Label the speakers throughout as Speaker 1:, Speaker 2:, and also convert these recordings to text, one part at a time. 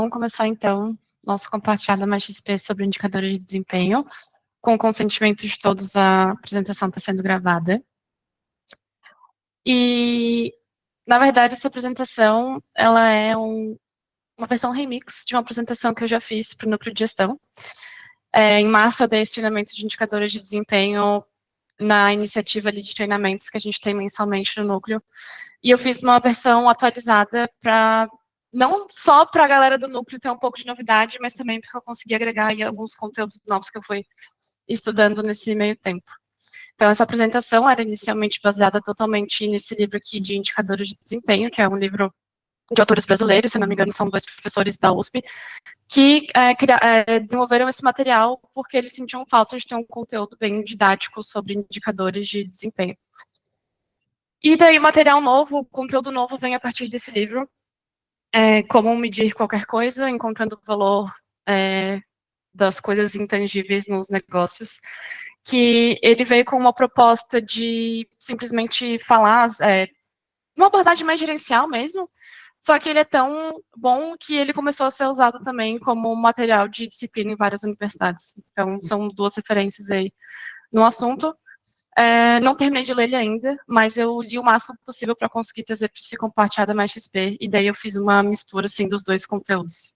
Speaker 1: Vamos começar, então, nosso compartilhado mais XP sobre indicadores de desempenho. Com o consentimento de todos, a apresentação está sendo gravada. E, na verdade, essa apresentação, ela é uma versão remix de uma apresentação que eu já fiz para o núcleo de gestão. Em março, eu dei esse treinamento de indicadores de desempenho na iniciativa ali de treinamentos que a gente tem mensalmente no núcleo. E eu fiz uma versão atualizada para não só para a galera do núcleo ter um pouco de novidade, mas também porque eu consegui agregar aí alguns conteúdos novos que eu fui estudando nesse meio tempo. Então, essa apresentação era inicialmente baseada totalmente nesse livro aqui de indicadores de desempenho, que é um livro de autores brasileiros, se não me engano, são 2 professores da USP, que desenvolveram esse material porque eles sentiam falta de ter um conteúdo bem didático sobre indicadores de desempenho. E daí, material novo, conteúdo novo vem a partir desse livro, como medir qualquer coisa, encontrando o valor das coisas intangíveis nos negócios, que ele veio com uma proposta de simplesmente falar, uma abordagem mais gerencial mesmo, só que ele é tão bom que ele começou a ser usado também como material de disciplina em várias universidades. Então, são 2 referências aí no assunto. Não terminei de ler ele ainda, mas eu usei o máximo possível para conseguir trazer para esse compartilhado mais XP, e daí eu fiz uma mistura, assim, dos 2 conteúdos.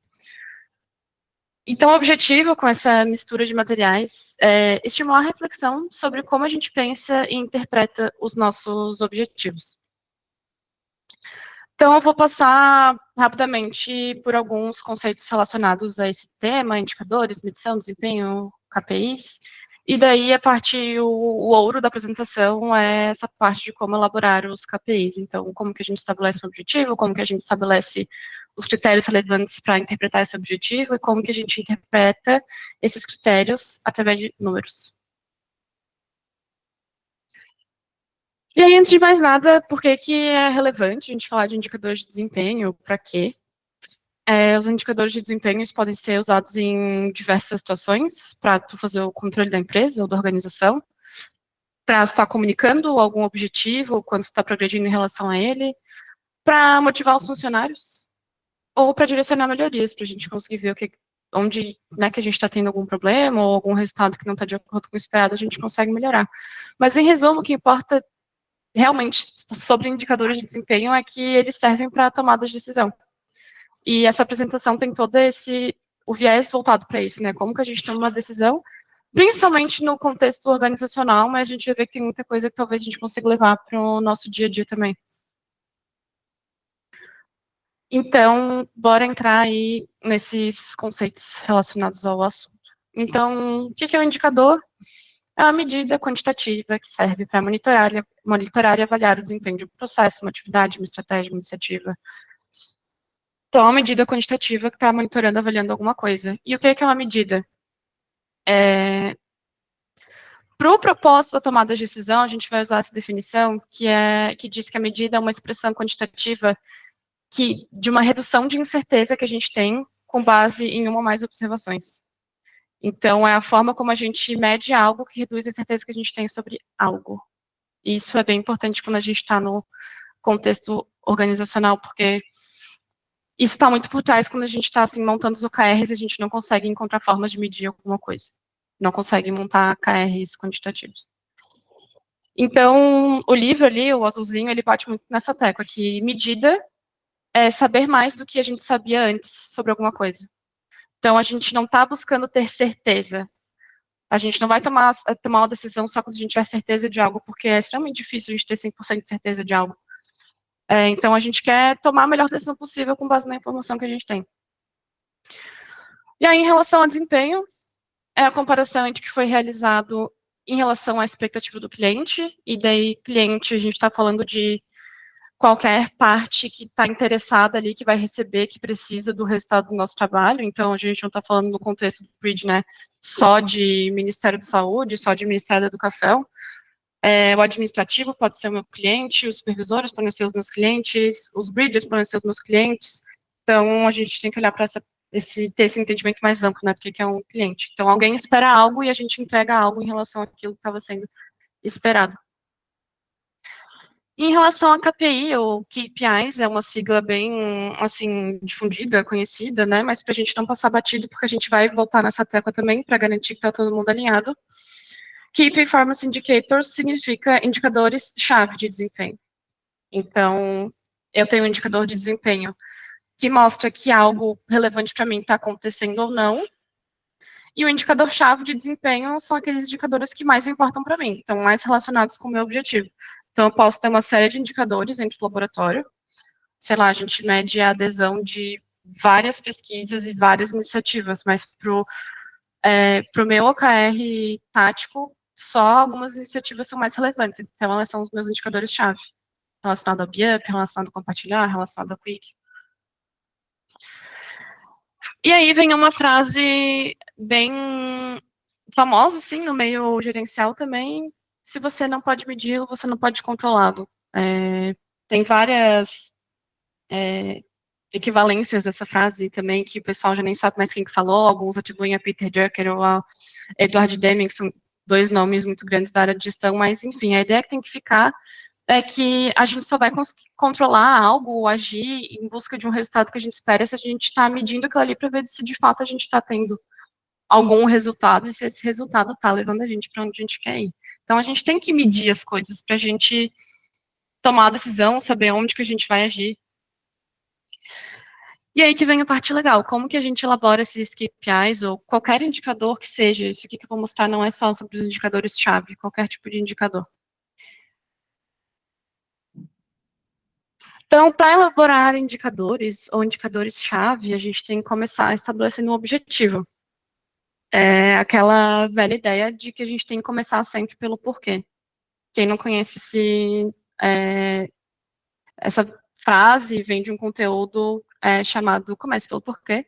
Speaker 1: Então, o objetivo com essa mistura de materiais é estimular a reflexão sobre como a gente pensa e interpreta os nossos objetivos. Então, eu vou passar rapidamente por alguns conceitos relacionados a esse tema, indicadores, medição, desempenho, KPIs, e daí, a parte, o ouro da apresentação é essa parte de como elaborar os KPIs. Então, como que a gente estabelece um objetivo, como que a gente estabelece os critérios relevantes para interpretar esse objetivo e como que a gente interpreta esses critérios através de números. E aí, antes de mais nada, por que é relevante a gente falar de indicadores de desempenho? Para quê? Os indicadores de desempenho podem ser usados em diversas situações, para tu fazer o controle da empresa ou da organização, para estar comunicando algum objetivo, quando está progredindo em relação a ele, para motivar os funcionários, ou para direcionar melhorias, para a gente conseguir ver onde, né, que a gente está tendo algum problema, ou algum resultado que não está de acordo com o esperado, a gente consegue melhorar. Mas, em resumo, o que importa realmente sobre indicadores de desempenho é que eles servem para tomada de decisão. E essa apresentação tem todo o viés voltado para isso, né? Como que a gente toma uma decisão, principalmente no contexto organizacional, mas a gente vai ver que tem muita coisa que talvez a gente consiga levar para o nosso dia a dia também. Então, bora entrar aí nesses conceitos relacionados ao assunto. Então, o que é um indicador? É uma medida quantitativa que serve para monitorar e avaliar o desempenho de um processo, uma atividade, uma estratégia, uma iniciativa. Então, é uma medida quantitativa que está monitorando, avaliando alguma coisa. E o que é uma medida? Para o propósito da tomada de decisão, a gente vai usar essa definição, que diz que a medida é uma expressão quantitativa de uma redução de incerteza que a gente tem com base em uma ou mais observações. Então, é a forma como a gente mede algo que reduz a incerteza que a gente tem sobre algo. E isso é bem importante quando a gente está no contexto organizacional, porque isso está muito por trás quando a gente está assim, montando os OKRs e a gente não consegue encontrar formas de medir alguma coisa. Não consegue montar KRs quantitativos. Então, o livro ali, o azulzinho, ele bate muito nessa tecla, que medida é saber mais do que a gente sabia antes sobre alguma coisa. Então, a gente não está buscando ter certeza. A gente não vai tomar uma decisão só quando a gente tiver certeza de algo, porque é extremamente difícil a gente ter 100% de certeza de algo. Então, a gente quer tomar a melhor decisão possível com base na informação que a gente tem. E aí, em relação ao desempenho, é a comparação entre o que foi realizado em relação à expectativa do cliente, e daí, cliente, a gente está falando de qualquer parte que está interessada ali, que vai receber, que precisa do resultado do nosso trabalho. Então, a gente não está falando no contexto do grid, né, só de Ministério da Saúde, só de Ministério da Educação. O administrativo pode ser o meu cliente, os supervisores podem ser os meus clientes, os breeders podem ser os meus clientes. Então, a gente tem que olhar para ter esse entendimento mais amplo, né, do que é um cliente. Então, alguém espera algo e a gente entrega algo em relação àquilo que estava sendo esperado. Em relação a KPI, ou KPIs, é uma sigla bem, assim, difundida, conhecida, né? Mas para a gente não passar batido, porque a gente vai voltar nessa tecla também, para garantir que está todo mundo alinhado. Key Performance Indicators significa indicadores-chave de desempenho. Então, eu tenho um indicador de desempenho que mostra que algo relevante para mim está acontecendo ou não, e o indicador-chave de desempenho são aqueles indicadores que mais importam para mim, estão mais relacionados com o meu objetivo. Então, eu posso ter uma série de indicadores dentro do laboratório. Sei lá, a gente mede a adesão de várias pesquisas e várias iniciativas, mas pro meu OKR tático, só algumas iniciativas são mais relevantes. Então, elas são os meus indicadores-chave. Relacionado ao BIUP, relacionado a compartilhar, relacionado ao Quick. E aí vem uma frase bem famosa, assim, no meio gerencial também. Se você não pode medi-lo, você não pode controlá-lo. Tem várias equivalências dessa frase também, que o pessoal já nem sabe mais quem que falou. Alguns atribuem a Peter Drucker ou a Edward Deming, que são dois nomes muito grandes da área de gestão, mas, enfim, a ideia que tem que ficar é que a gente só vai controlar algo ou agir em busca de um resultado que a gente espera se a gente está medindo aquilo ali para ver se de fato a gente está tendo algum resultado e se esse resultado está levando a gente para onde a gente quer ir. Então a gente tem que medir as coisas para a gente tomar a decisão, saber onde que a gente vai agir. E aí que vem a parte legal, como que a gente elabora esses KPIs ou qualquer indicador que seja. Isso aqui que eu vou mostrar não é só sobre os indicadores-chave, qualquer tipo de indicador. Então, para elaborar indicadores ou indicadores-chave, a gente tem que começar estabelecendo um objetivo. É aquela velha ideia de que a gente tem que começar sempre pelo porquê. Quem não conhece essa frase vem de um conteúdo chamado Comece pelo Porquê,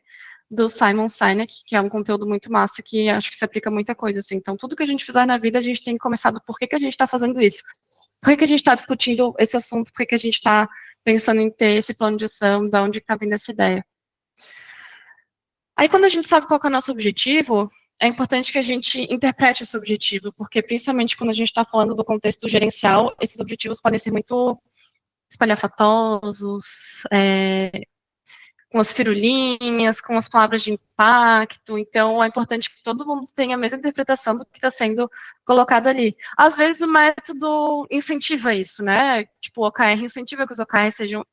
Speaker 1: do Simon Sinek, que é um conteúdo muito massa, que acho que se aplica a muita coisa. Assim. Então, tudo que a gente fizer na vida, a gente tem que começar do porquê que a gente está fazendo isso. Por que a gente está discutindo esse assunto? Por que a gente está pensando em ter esse plano de ação? De onde está vindo essa ideia? Aí, quando a gente sabe qual é o nosso objetivo, é importante que a gente interprete esse objetivo, porque principalmente quando a gente está falando do contexto gerencial, esses objetivos podem ser muito espalhafatosos, com as firulinhas, com as palavras de impacto. Então, é importante que todo mundo tenha a mesma interpretação do que está sendo colocado ali. Às vezes, o método incentiva isso, né? Tipo, o OKR incentiva que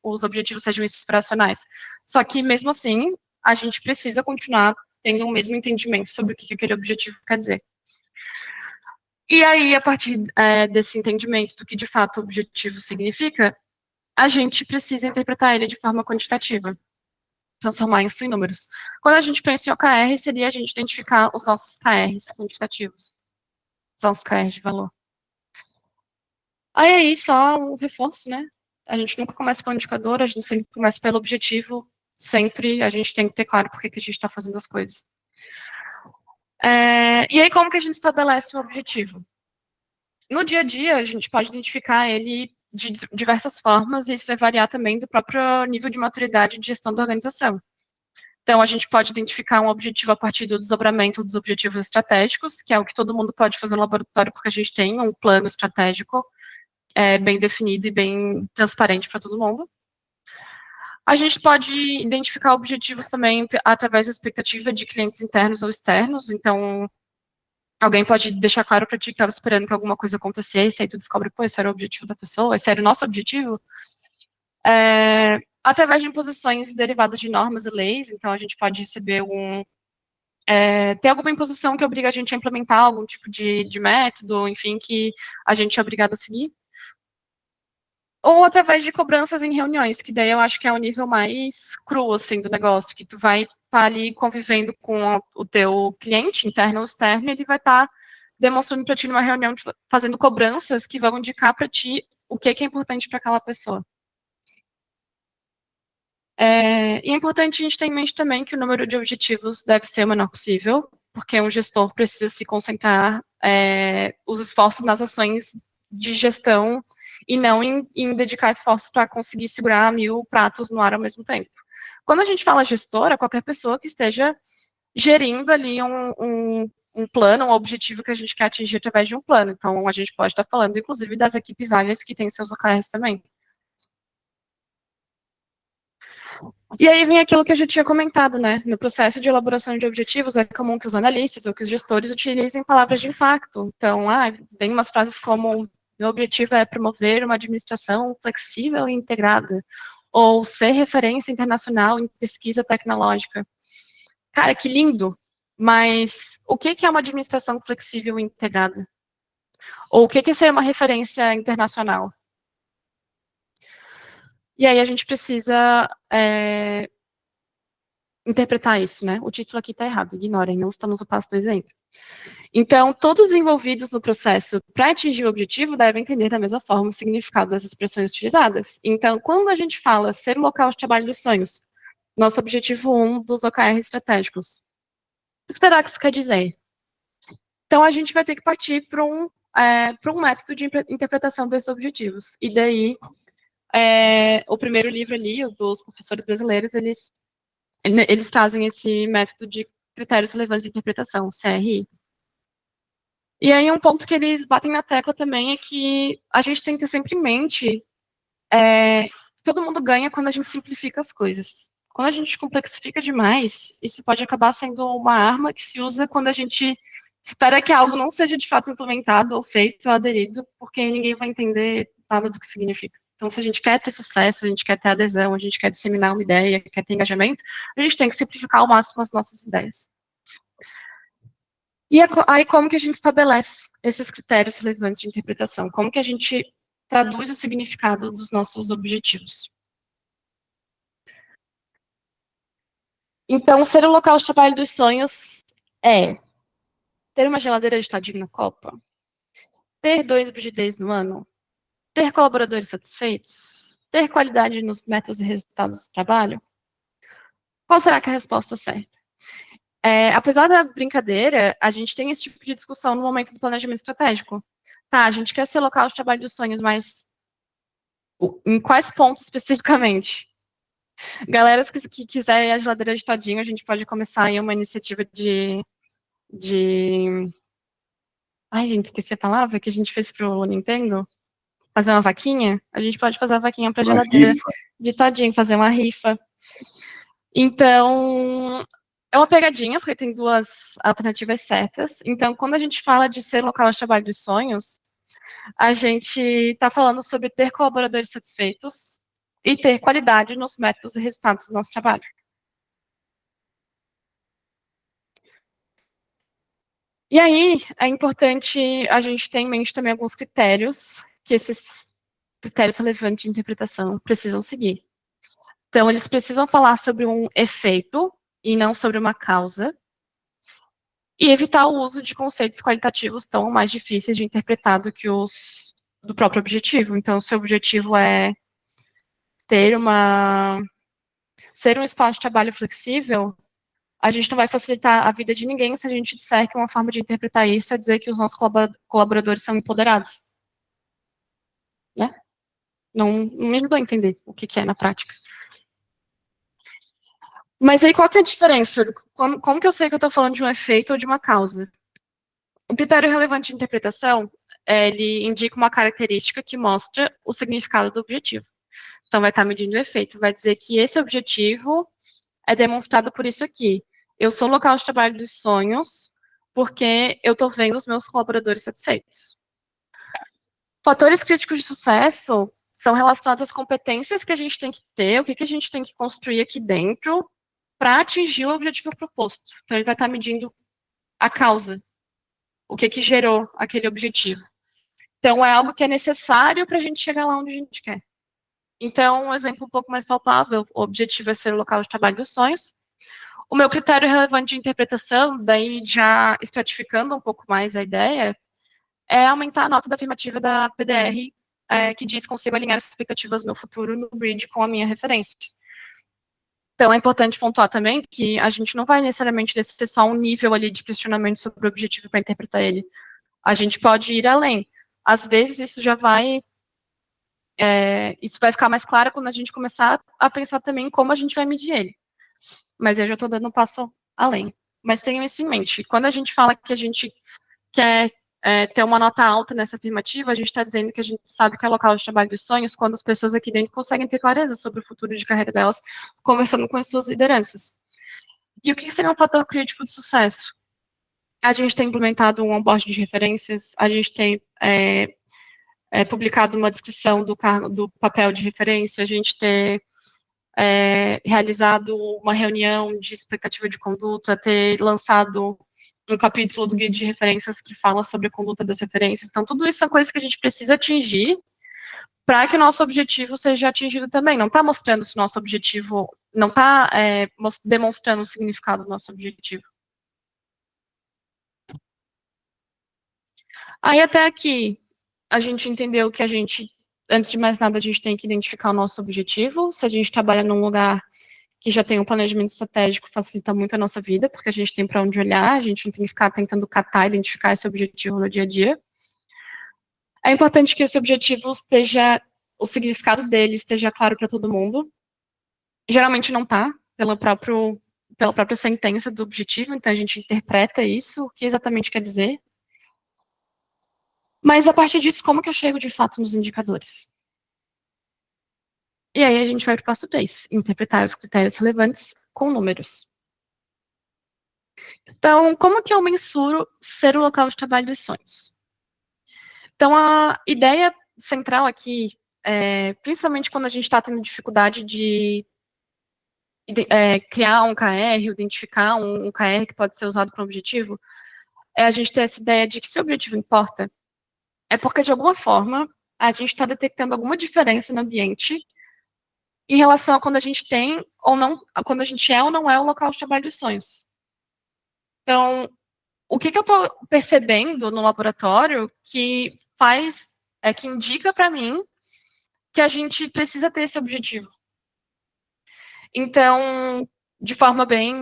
Speaker 1: os objetivos sejam inspiracionais. Só que, mesmo assim, a gente precisa continuar tendo o mesmo entendimento sobre o que aquele objetivo quer dizer. E aí, a partir desse entendimento do que, de fato, o objetivo significa, a gente precisa interpretar ele de forma quantitativa, transformar isso em números. Quando a gente pensa em OKR, seria a gente identificar os nossos KRs quantitativos, os nossos KRs de valor. Aí, só um reforço, né? A gente nunca começa pelo indicador, a gente sempre começa pelo objetivo, sempre a gente tem que ter claro por que a gente está fazendo as coisas. E aí, como que a gente estabelece o objetivo? No dia a dia, a gente pode identificar ele de diversas formas, e isso vai variar também do próprio nível de maturidade de gestão da organização. Então, a gente pode identificar um objetivo a partir do desdobramento dos objetivos estratégicos, que é o que todo mundo pode fazer no laboratório, porque a gente tem um plano estratégico bem definido e bem transparente para todo mundo. A gente pode identificar objetivos também através da expectativa de clientes internos ou externos. Então, alguém pode deixar claro para ti que estava esperando que alguma coisa acontecesse, aí tu descobre, pô, esse era o objetivo da pessoa, esse era o nosso objetivo. Através de imposições derivadas de normas e leis, então a gente pode receber ter alguma imposição que obriga a gente a implementar algum tipo de método, enfim, que a gente é obrigado a seguir. Ou através de cobranças em reuniões, que daí eu acho que é o nível mais cru, assim, do negócio, que tu vai estar ali convivendo com o teu cliente, interno ou externo, e ele vai estar demonstrando para ti numa reunião, fazendo cobranças que vão indicar para ti o que é importante para aquela pessoa. E é importante a gente ter em mente também que o número de objetivos deve ser o menor possível, porque um gestor precisa se concentrar os esforços nas ações de gestão e não em dedicar esforços para conseguir segurar 1000 pratos no ar ao mesmo tempo. Quando a gente fala gestora, qualquer pessoa que esteja gerindo ali um plano, um objetivo que a gente quer atingir através de um plano. Então, a gente pode estar falando, inclusive, das equipes ágeis que têm seus OKRs também. E aí vem aquilo que eu já tinha comentado, né? No processo de elaboração de objetivos, é comum que os analistas ou que os gestores utilizem palavras de impacto. Então, vem umas frases como: meu objetivo é promover uma administração flexível e integrada, ou ser referência internacional em pesquisa tecnológica. Cara, que lindo! Mas o que é uma administração flexível e integrada? Ou o que é ser uma referência internacional? E aí a gente precisa interpretar isso, né? O título aqui está errado, ignorem, não estamos no passo do exemplo. Então, todos os envolvidos no processo para atingir o objetivo devem entender da mesma forma o significado das expressões utilizadas. Então, quando a gente fala ser o local de trabalho dos sonhos, nosso objetivo 1 dos OKR estratégicos, o que será que isso quer dizer? Então, a gente vai ter que partir para um método de interpretação desses objetivos. E daí, o primeiro livro ali, o dos professores brasileiros, eles trazem esse método de critérios relevantes de interpretação, CRI. E aí, um ponto que eles batem na tecla também é que a gente tem que ter sempre em mente todo mundo ganha quando a gente simplifica as coisas. Quando a gente complexifica demais, isso pode acabar sendo uma arma que se usa quando a gente espera que algo não seja de fato implementado ou feito ou aderido, porque ninguém vai entender nada do que significa. Então, se a gente quer ter sucesso, a gente quer ter adesão, a gente quer disseminar uma ideia, quer ter engajamento, a gente tem que simplificar ao máximo as nossas ideias. E aí, como que a gente estabelece esses critérios relevantes de interpretação? Como que a gente traduz o significado dos nossos objetivos? Então, ser o local de trabalho dos sonhos é ter uma geladeira de todinho na Copa, ter 2 BGDs no ano, ter colaboradores satisfeitos, ter qualidade nos métodos e resultados do trabalho. Qual será que é a resposta certa? Apesar da brincadeira, a gente tem esse tipo de discussão no momento do planejamento estratégico. Tá, a gente quer ser local de trabalho dos sonhos, mas em quais pontos especificamente? Galera que quiser a geladeira de todinho, a gente pode começar aí uma iniciativa de... Ai, gente, esqueci a palavra que a gente fez pro Nintendo. Fazer uma vaquinha. A gente pode fazer a vaquinha pra geladeira de todinho, fazer uma rifa. Então, é uma pegadinha, porque tem duas alternativas certas. Então, quando a gente fala de ser local de trabalho dos sonhos, a gente está falando sobre ter colaboradores satisfeitos e ter qualidade nos métodos e resultados do nosso trabalho. E aí, é importante a gente ter em mente também alguns critérios que esses critérios relevantes de interpretação precisam seguir. Então, eles precisam falar sobre um efeito e não sobre uma causa, e evitar o uso de conceitos qualitativos tão mais difíceis de interpretar do que os do próprio objetivo. Então, se o objetivo é ter ser um espaço de trabalho flexível, a gente não vai facilitar a vida de ninguém se a gente disser que uma forma de interpretar isso é dizer que os nossos colaboradores são empoderados. Né? Não me ajudou a entender o que é na prática. Mas aí qual que é a diferença? Como que eu sei que eu estou falando de um efeito ou de uma causa? O critério relevante de interpretação, ele indica uma característica que mostra o significado do objetivo. Então, vai estar medindo o efeito, vai dizer que esse objetivo é demonstrado por isso aqui. Eu sou o local de trabalho dos sonhos porque eu estou vendo os meus colaboradores satisfeitos. Fatores críticos de sucesso são relacionados às competências que a gente tem que ter, o que a gente tem que construir aqui dentro para atingir o objetivo proposto. Então, ele vai estar medindo a causa, o que gerou aquele objetivo. Então, é algo que é necessário para a gente chegar lá onde a gente quer. Então, um exemplo um pouco mais palpável, o objetivo é ser o local de trabalho dos sonhos. O meu critério relevante de interpretação, daí já estratificando um pouco mais a ideia, é aumentar a nota da afirmativa da PDR, que diz: consigo alinhar as expectativas do meu futuro no bridge com a minha referência. Então, é importante pontuar também que a gente não vai necessariamente descer só um nível ali de questionamento sobre o objetivo para interpretar ele. A gente pode ir além. Às vezes, isso vai ficar mais claro quando a gente começar a pensar também em como a gente vai medir ele. Mas eu já estou dando um passo além. mas tenham isso em mente. Quando a gente fala que a gente quer ter uma nota alta nessa afirmativa, a gente está dizendo que a gente sabe que é local de trabalho dos sonhos quando as pessoas aqui dentro conseguem ter clareza sobre o futuro de carreira delas, conversando com as suas lideranças. E o que seria um fator crítico de sucesso? A gente tem implementado um onboarding de referências, a gente tem publicado uma descrição do papel de referência, a gente tem realizado uma reunião de expectativa de conduta, ter lançado um capítulo do guia de referências que fala sobre a conduta das referências. Então, tudo isso são coisas que a gente precisa atingir para que o nosso objetivo seja atingido também. Não está mostrando se o nosso objetivo, não está demonstrando o significado do nosso objetivo. Aí, até aqui, a gente entendeu que antes de mais nada, a gente tem que identificar o nosso objetivo. Se a gente trabalha num lugar que já tem um planejamento estratégico, facilita muito a nossa vida, porque a gente tem para onde olhar, a gente não tem que ficar tentando catar, identificar esse objetivo no dia a dia. É importante que esse objetivo o significado dele esteja claro para todo mundo. Geralmente não está, pela própria sentença do objetivo, então a gente interpreta isso, o que exatamente quer dizer. Mas a partir disso, como que eu chego de fato nos indicadores? E aí a gente vai para o passo 3, interpretar os critérios relevantes com números. Então, como que eu mensuro ser o local de trabalho dos sonhos? Então, a ideia central aqui, principalmente quando a gente está tendo dificuldade de criar um KR, identificar um KR que pode ser usado para um objetivo, é a gente ter essa ideia de que se o objetivo importa, é porque, de alguma forma, a gente está detectando alguma diferença no ambiente em relação a quando a gente tem ou não, quando a gente é ou não é o local de trabalho dos sonhos. Então, o que eu estou percebendo no laboratório que que indica para mim que a gente precisa ter esse objetivo. Então, de forma bem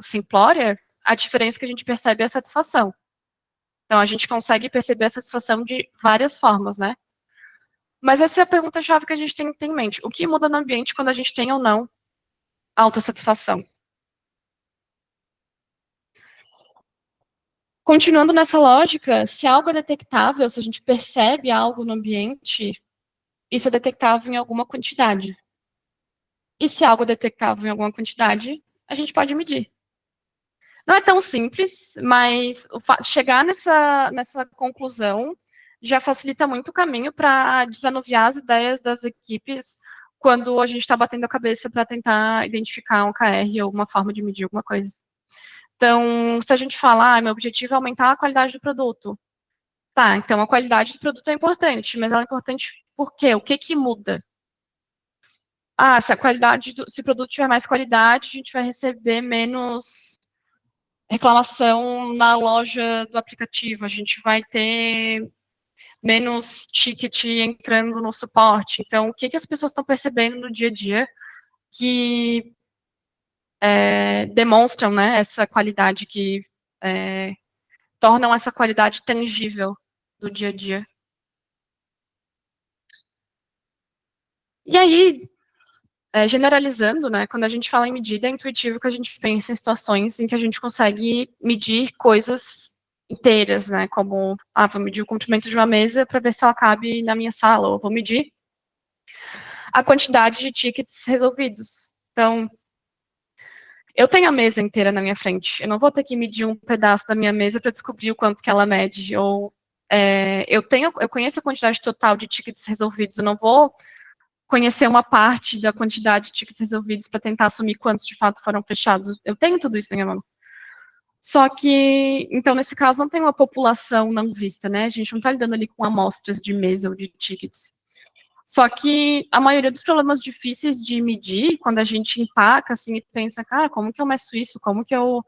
Speaker 1: simplória, a diferença que a gente percebe é a satisfação. Então, a gente consegue perceber a satisfação de várias formas, né? Mas essa é a pergunta-chave que a gente tem que ter em mente. O que muda no ambiente quando a gente tem ou não autossatisfação? Continuando nessa lógica, se algo é detectável, se a gente percebe algo no ambiente, isso é detectável em alguma quantidade. E se algo é detectável em alguma quantidade, a gente pode medir. Não é tão simples, mas chegar nessa conclusão já facilita muito o caminho para desanuviar as ideias das equipes quando a gente está batendo a cabeça para tentar identificar um KR ou uma forma de medir alguma coisa. Então, se a gente falar, meu objetivo é aumentar a qualidade do produto. Tá, então a qualidade do produto é importante, mas ela é importante por quê? O que que muda? Ah, se o produto tiver mais qualidade, a gente vai receber menos reclamação na loja do aplicativo, a gente vai ter menos ticket entrando no suporte. Então, o que que as pessoas estão percebendo no dia a dia que demonstram, né, essa qualidade tornam essa qualidade tangível do dia a dia. E aí, generalizando, né, quando a gente fala em medida, é intuitivo que a gente pensa em situações em que a gente consegue medir coisas inteiras, né, como, vou medir o comprimento de uma mesa para ver se ela cabe na minha sala, ou vou medir a quantidade de tickets resolvidos. Então, eu tenho a mesa inteira na minha frente, eu não vou ter que medir um pedaço da minha mesa para descobrir o quanto que ela mede, ou eu conheço a quantidade total de tickets resolvidos, eu não vou conhecer uma parte da quantidade de tickets resolvidos para tentar assumir quantos de fato foram fechados. Eu tenho tudo isso na minha mão. Só que, então, nesse caso, não tem uma população não vista, né? A gente não está lidando ali com amostras de mesa ou de tickets. Só que a maioria dos problemas difíceis de medir, quando a gente empaca, assim, e pensa, cara, como que eu meço isso? Como que eu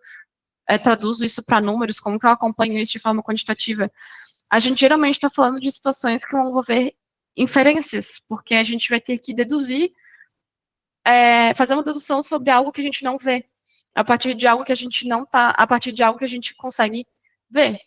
Speaker 1: traduzo isso para números? Como que eu acompanho isso de forma quantitativa? A gente geralmente está falando de situações que vão envolver inferências, porque a gente vai ter que deduzir, fazer uma dedução sobre algo que a gente não vê, a partir de algo que a gente não tá, a partir de algo que a gente consegue ver.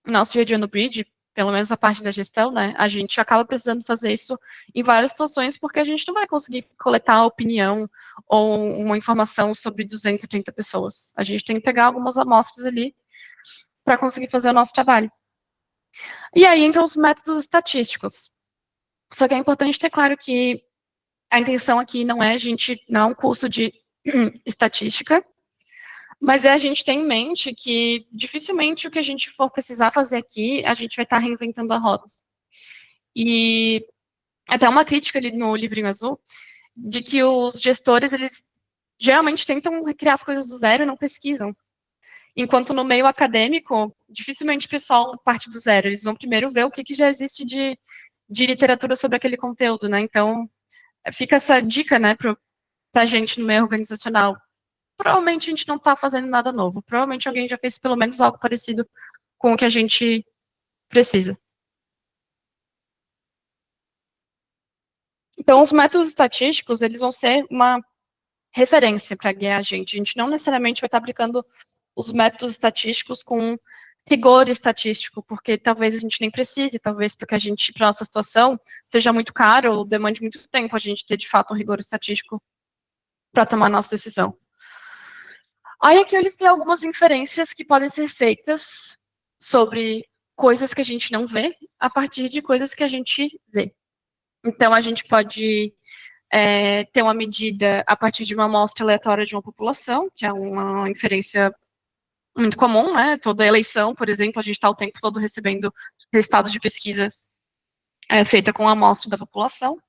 Speaker 1: Nosso dia a dia no Bridge, pelo menos a parte da gestão, né, a gente acaba precisando fazer isso em várias situações, porque a gente não vai conseguir coletar a opinião ou uma informação sobre 230 pessoas. A gente tem que pegar algumas amostras ali para conseguir fazer o nosso trabalho. E aí entram os métodos estatísticos. Só que é importante ter claro que a intenção aqui não é um curso de estatística, mas a gente tem em mente que dificilmente o que a gente for precisar fazer aqui, a gente vai estar reinventando a roda. E até uma crítica ali no livrinho azul, de que os gestores, eles geralmente tentam criar as coisas do zero e não pesquisam. Enquanto no meio acadêmico, dificilmente o pessoal parte do zero. Eles vão primeiro ver o que já existe de literatura sobre aquele conteúdo, né? Então, fica essa dica, né, para a gente no meio organizacional. Provavelmente a gente não está fazendo nada novo. Provavelmente alguém já fez pelo menos algo parecido com o que a gente precisa. Então, os métodos estatísticos, eles vão ser uma referência para guiar a gente. A gente não necessariamente vai estar aplicando os métodos estatísticos com rigor estatístico, porque talvez a gente nem precise, talvez porque a gente, para nossa situação, seja muito caro ou demande muito tempo a gente ter, de fato, um rigor estatístico para tomar nossa decisão. Aí aqui eu listei algumas inferências que podem ser feitas sobre coisas que a gente não vê a partir de coisas que a gente vê. Então, a gente pode ter uma medida a partir de uma amostra aleatória de uma população, que é uma inferência muito comum, né? Toda eleição, por exemplo, a gente está o tempo todo recebendo resultados de pesquisa feita com a amostra da população.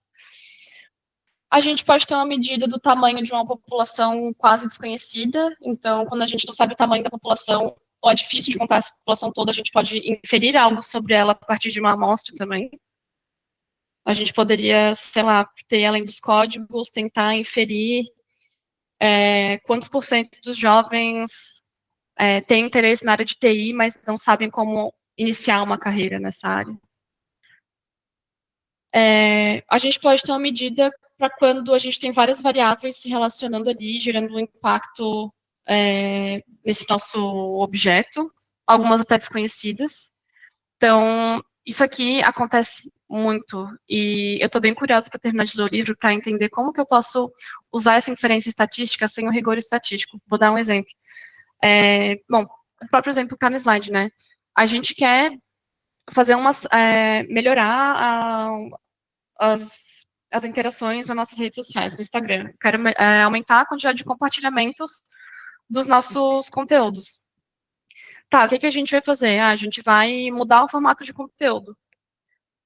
Speaker 1: A gente pode ter uma medida do tamanho de uma população quase desconhecida, então, quando a gente não sabe o tamanho da população, ou é difícil de contar essa população toda, a gente pode inferir algo sobre ela a partir de uma amostra também. A gente poderia, sei lá, ter, além dos códigos, tentar inferir quantos por cento dos jovens têm interesse na área de TI, mas não sabem como iniciar uma carreira nessa área. A gente pode ter uma medida para quando a gente tem várias variáveis se relacionando ali, gerando um impacto nesse nosso objeto, algumas até desconhecidas. Então, isso aqui acontece muito, e eu estou bem curiosa para terminar de ler o livro para entender como que eu posso usar essa inferência estatística sem o rigor estatístico. Vou dar um exemplo. Bom, o próprio exemplo que está no slide, né? A gente quer fazer melhorar as interações nas nossas redes sociais, no Instagram. Quero aumentar a quantidade de compartilhamentos dos nossos conteúdos. Tá, o que a gente vai fazer? A gente vai mudar o formato de conteúdo.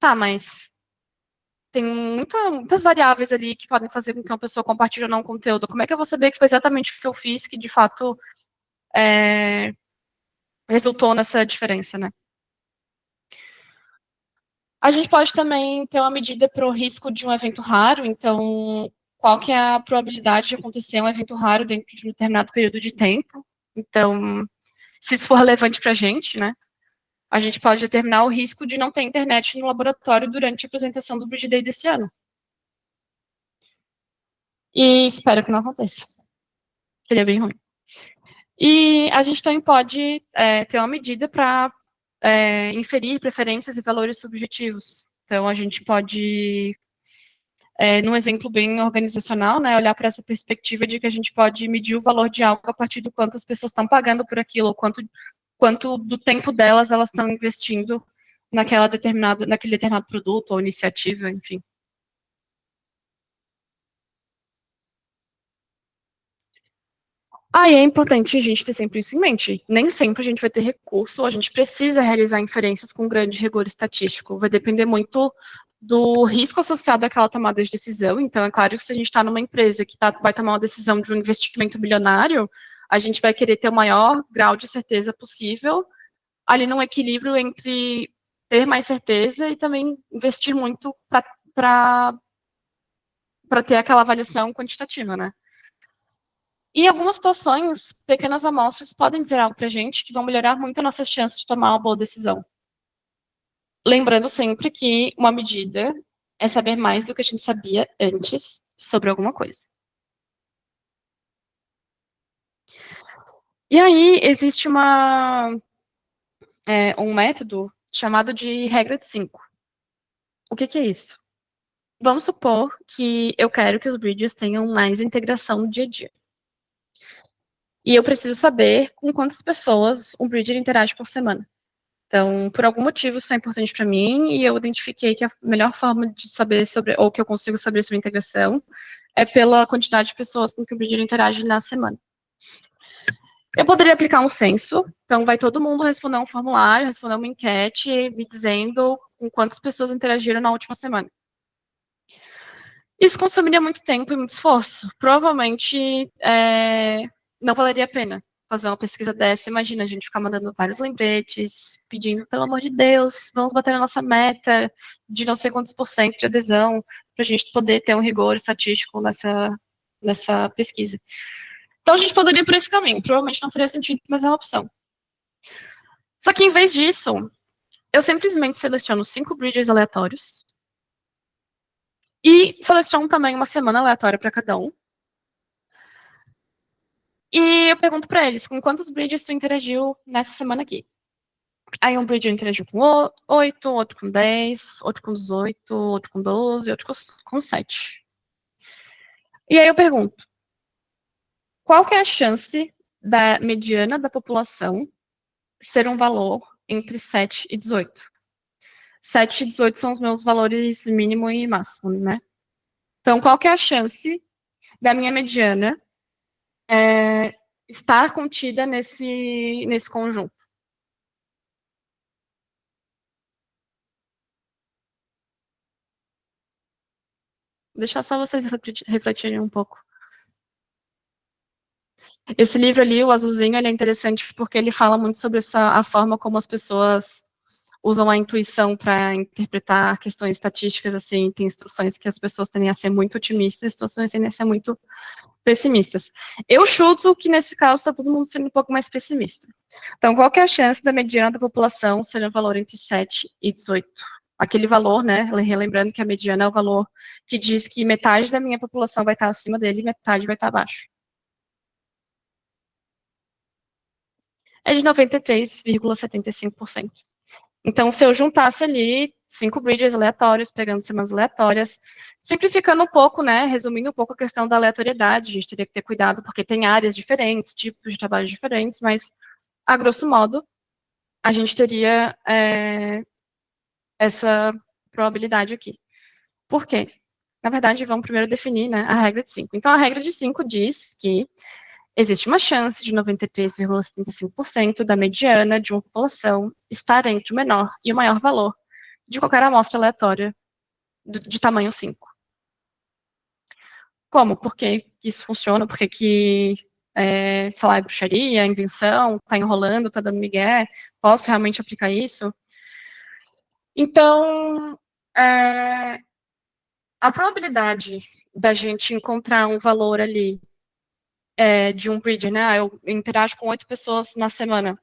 Speaker 1: Tá, mas tem muitas variáveis ali que podem fazer com que uma pessoa compartilhe ou não um conteúdo. Como é que eu vou saber que foi exatamente o que eu fiz que, de fato, resultou nessa diferença, né? A gente pode também ter uma medida para o risco de um evento raro, então, qual que é a probabilidade de acontecer um evento raro dentro de um determinado período de tempo. Então, se isso for relevante para a gente, né, a gente pode determinar o risco de não ter internet no laboratório durante a apresentação do Bridge Day desse ano. E espero que não aconteça. Seria bem ruim. E a gente também pode ter uma medida para inferir preferências e valores subjetivos. Então, a gente pode, num exemplo bem organizacional, né, olhar para essa perspectiva de que a gente pode medir o valor de algo a partir do quanto as pessoas estão pagando por aquilo, ou quanto do tempo delas elas estão investindo naquele determinado produto ou iniciativa, enfim. Aí é importante a gente ter sempre isso em mente. Nem sempre a gente vai ter recurso, a gente precisa realizar inferências com grande rigor estatístico. Vai depender muito do risco associado àquela tomada de decisão. Então, é claro que se a gente está numa empresa que vai tomar uma decisão de um investimento bilionário, a gente vai querer ter o maior grau de certeza possível, ali num equilíbrio entre ter mais certeza e também investir muito para ter aquela avaliação quantitativa, né? Em algumas situações, pequenas amostras podem dizer algo para a gente que vão melhorar muito a nossas chances de tomar uma boa decisão. Lembrando sempre que uma medida é saber mais do que a gente sabia antes sobre alguma coisa. E aí, existe um método chamado de regra de 5. O que é isso? Vamos supor que eu quero que os bridges tenham mais integração no dia a dia. E eu preciso saber com quantas pessoas um bridger interage por semana. Então, por algum motivo, isso é importante para mim, e eu identifiquei que a melhor forma de saber sobre, ou que eu consigo saber sobre integração, é pela quantidade de pessoas com que o bridger interage na semana. Eu poderia aplicar um censo, então vai todo mundo responder um formulário, responder uma enquete, me dizendo com quantas pessoas interagiram na última semana. Isso consumiria muito tempo e muito esforço. Provavelmente não valeria a pena fazer uma pesquisa dessa. Imagina a gente ficar mandando vários lembretes, pedindo, pelo amor de Deus, vamos bater a nossa meta de não sei quantos por cento de adesão, para a gente poder ter um rigor estatístico nessa pesquisa. Então a gente poderia ir por esse caminho. Provavelmente não faria sentido, mas é uma opção. Só que em vez disso, eu simplesmente seleciono 5 bridges aleatórios e seleciono também uma semana aleatória para cada um. E eu pergunto para eles, com quantos bridges tu interagiu nessa semana aqui? Aí um bridge interagiu com 8, outro com 10, outro com 18, outro com 12, outro com 7. E aí eu pergunto, qual que é a chance da mediana da população ser um valor entre 7 e 18? 7 e 18 são os meus valores mínimo e máximo, né? Então, qual que é a chance da minha mediana estar contida nesse conjunto? Vou deixar só vocês refletirem um pouco. Esse livro ali, o azulzinho, ele é interessante porque ele fala muito sobre a forma como as pessoas usam a intuição para interpretar questões estatísticas, assim, tem instruções que as pessoas tendem a ser muito otimistas, instruções tendem a ser muito pessimistas. Eu chuto que, nesse caso, está todo mundo sendo um pouco mais pessimista. Então, qual que é a chance da mediana da população ser um valor entre 7 e 18? Aquele valor, né, relembrando que a mediana é o valor que diz que metade da minha população vai estar acima dele e metade vai estar abaixo. É de 93,75%. Então, se eu juntasse ali 5 bridges aleatórios, pegando semanas aleatórias, simplificando um pouco, né, resumindo um pouco a questão da aleatoriedade, a gente teria que ter cuidado, porque tem áreas diferentes, tipos de trabalhos diferentes, mas, a grosso modo, a gente teria essa probabilidade aqui. Por quê? Na verdade, vamos primeiro definir, né, a regra de 5. Então, a regra de 5 diz que existe uma chance de 93,75% da mediana de uma população estar entre o menor e o maior valor de qualquer amostra aleatória de tamanho 5. Como? Por que isso funciona? Por que sei lá, é bruxaria, invenção, tá enrolando, tá dando migué? Posso realmente aplicar isso? Então, a probabilidade da gente encontrar um valor ali de um bridge, né? Eu interajo com 8 pessoas na semana.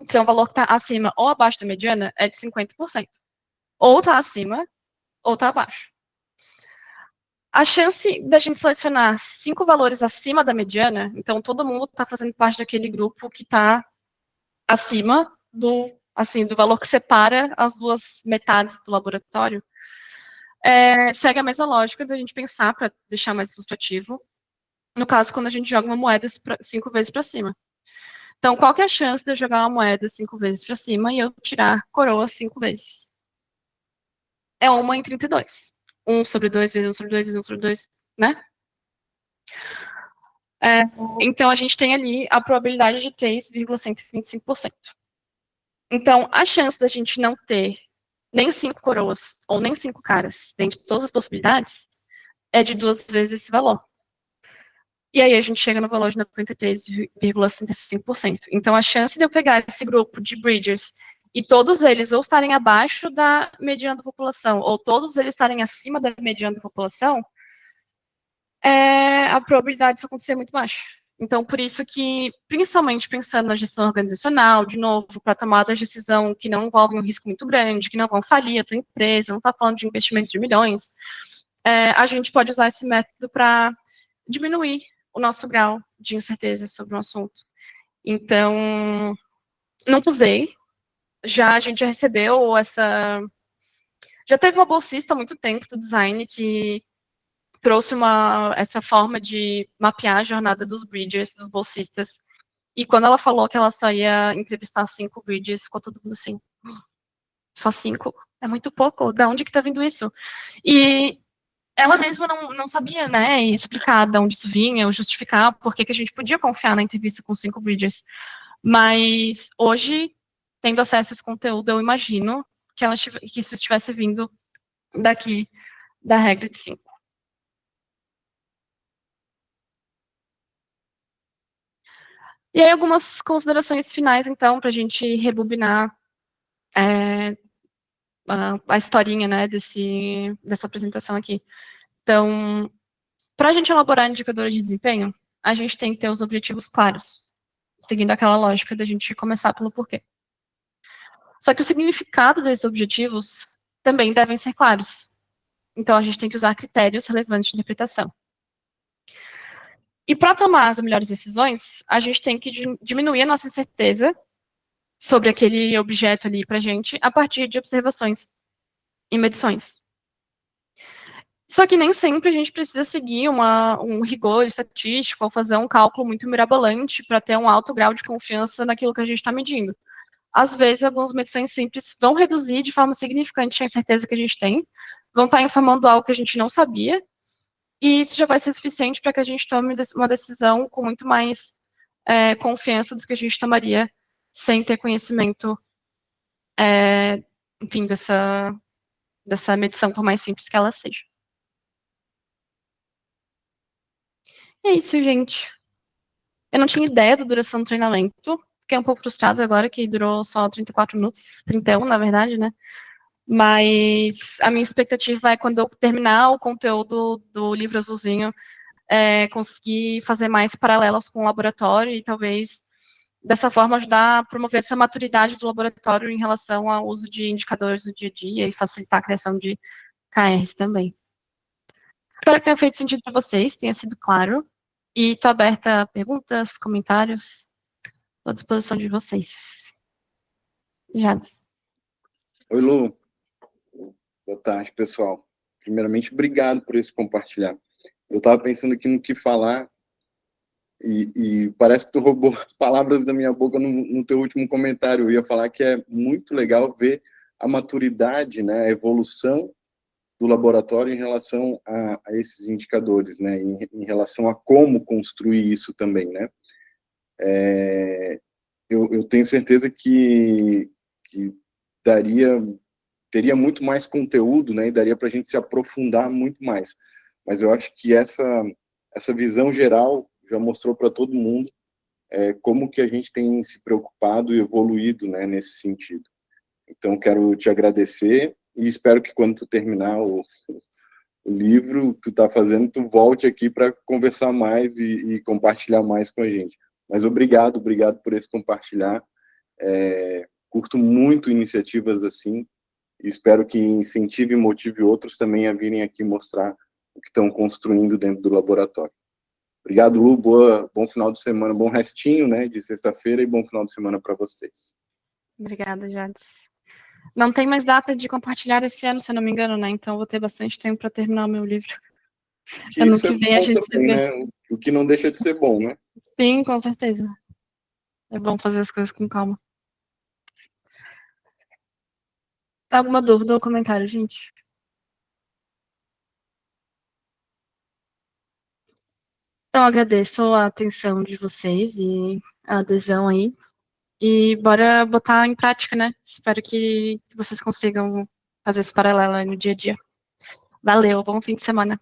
Speaker 1: Se é um valor que está acima ou abaixo da mediana, é de 50%. Ou está acima, ou está abaixo. A chance da gente selecionar 5 valores acima da mediana, então todo mundo está fazendo parte daquele grupo que está acima do valor que separa as duas metades do laboratório, segue a mesma lógica da gente pensar, para deixar mais ilustrativo, no caso, quando a gente joga uma moeda 5 vezes para cima. Então, qual que é a chance de eu jogar uma moeda 5 vezes para cima e eu tirar coroa 5 vezes? É 1 em 32. 1 sobre 2 vezes 1 sobre 2 vezes 1 sobre 2, né? Então, a gente tem ali a probabilidade de 3,125%. Então, a chance da gente não ter nem 5 coroas ou nem 5 caras dentro de todas as possibilidades é de 2 vezes esse valor. E aí a gente chega no valor de 93,65%. Então, a chance de eu pegar esse grupo de bridgers e todos eles ou estarem abaixo da mediana da população, ou todos eles estarem acima da mediana da população, a probabilidade disso acontecer é muito baixa. Então, por isso que, principalmente pensando na gestão organizacional, de novo, para tomada de decisão que não envolve um risco muito grande, que não vão falir a tua empresa, não está falando de investimentos de milhões, a gente pode usar esse método para diminuir o nosso grau de incerteza sobre o assunto. Então, não usei, a gente já recebeu essa... Já teve uma bolsista há muito tempo do design que trouxe essa forma de mapear a jornada dos bridgers, dos bolsistas. E quando ela falou que ela só ia entrevistar 5 bridgers, ficou todo mundo assim, só 5? É muito pouco, da onde que tá vindo isso? E ela mesma não sabia, né, explicar de onde isso vinha, ou justificar por que a gente podia confiar na entrevista com 5 bridgers. Mas hoje, tendo acesso a esse conteúdo, eu imagino que isso estivesse vindo daqui, da regra de 5. E aí, algumas considerações finais, então, para a gente rebobinar a historinha, né, dessa apresentação aqui. Então, para a gente elaborar indicadores de desempenho, a gente tem que ter os objetivos claros, seguindo aquela lógica da gente começar pelo porquê. Só que o significado desses objetivos também devem ser claros. Então, a gente tem que usar critérios relevantes de interpretação. E para tomar as melhores decisões, a gente tem que diminuir a nossa incerteza sobre aquele objeto ali para a gente a partir de observações e medições. Só que nem sempre a gente precisa seguir um rigor estatístico ou fazer um cálculo muito mirabolante para ter um alto grau de confiança naquilo que a gente está medindo. Às vezes, algumas medições simples vão reduzir de forma significante a incerteza que a gente tem, vão estar informando algo que a gente não sabia, e isso já vai ser suficiente para que a gente tome uma decisão com muito mais confiança do que a gente tomaria sem ter conhecimento, enfim, dessa medição, por mais simples que ela seja. É isso, gente. Eu não tinha ideia da duração do treinamento. Fiquei um pouco frustrada agora que durou só 34 minutos, 31, na verdade, né? Mas a minha expectativa é quando eu terminar o conteúdo do livro azulzinho, conseguir fazer mais paralelos com o laboratório e talvez dessa forma ajudar a promover essa maturidade do laboratório em relação ao uso de indicadores no dia a dia e facilitar a criação de KRs também. Espero que tenha feito sentido para vocês, tenha sido claro. E estou aberta a perguntas, comentários, estou à disposição de vocês. Já.
Speaker 2: Oi, Lu. Boa tarde, pessoal. Primeiramente, obrigado por esse compartilhar. Eu estava pensando aqui no que falar e parece que tu roubou as palavras da minha boca no teu último comentário. Eu ia falar que é muito legal ver a maturidade, né, a evolução do laboratório em relação a esses indicadores, né, em relação a como construir isso também, né. Eu tenho certeza que teria muito mais conteúdo, né, e daria para a gente se aprofundar muito mais. Mas eu acho que essa visão geral já mostrou para todo mundo como que a gente tem se preocupado e evoluído, né, nesse sentido. Então, quero te agradecer e espero que quando tu terminar o livro, tu tá fazendo, tu volte aqui para conversar mais e compartilhar mais com a gente. Mas obrigado por esse compartilhar. Curto muito iniciativas assim, e espero que incentive e motive outros também a virem aqui mostrar o que estão construindo dentro do laboratório. Obrigado, Lu, bom final de semana, bom restinho, né, de sexta-feira e bom final de semana para vocês.
Speaker 1: Obrigada, Jades. Não tem mais data de compartilhar esse ano, se eu não me engano, né? Então vou ter bastante tempo para terminar o meu livro.
Speaker 2: Que ano que vem a gente também, se vê. Né? O que não deixa de ser bom, né?
Speaker 1: Sim, com certeza. É bom fazer as coisas com calma. Alguma dúvida ou comentário, gente? Então, agradeço a atenção de vocês e a adesão aí. E bora botar em prática, né? Espero que vocês consigam fazer esse paralelo aí no dia a dia. Valeu, bom fim de semana.